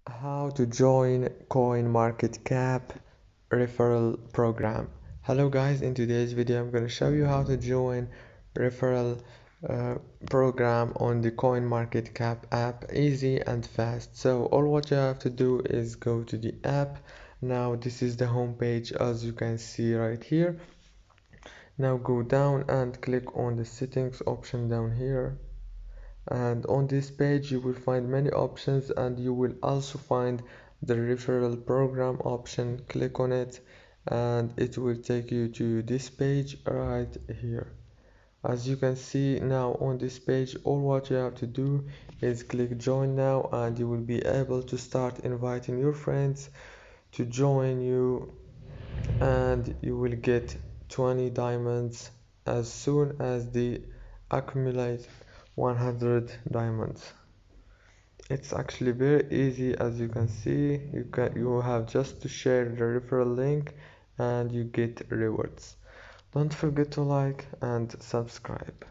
How to join CoinMarketCap referral program. Hello guys, in today's video I'm going to show you how to join referral program on the CoinMarketCap app, easy and fast. So all what you have to do is go to the app. Now this is the home page as you can see right here. Now go down and click on the settings option down here, and on this page you will find many options, and you will also find the referral program option. Click on it and it will take you to this page right here. As you can see now on this page, all what you have to do is click join now, and you will be able to start inviting your friends to join you, and you will get 20 diamonds as soon as they accumulate 100 diamonds. It's actually very easy. As you can see, you have just to share the referral link and you get rewards. Don't forget to like and subscribe.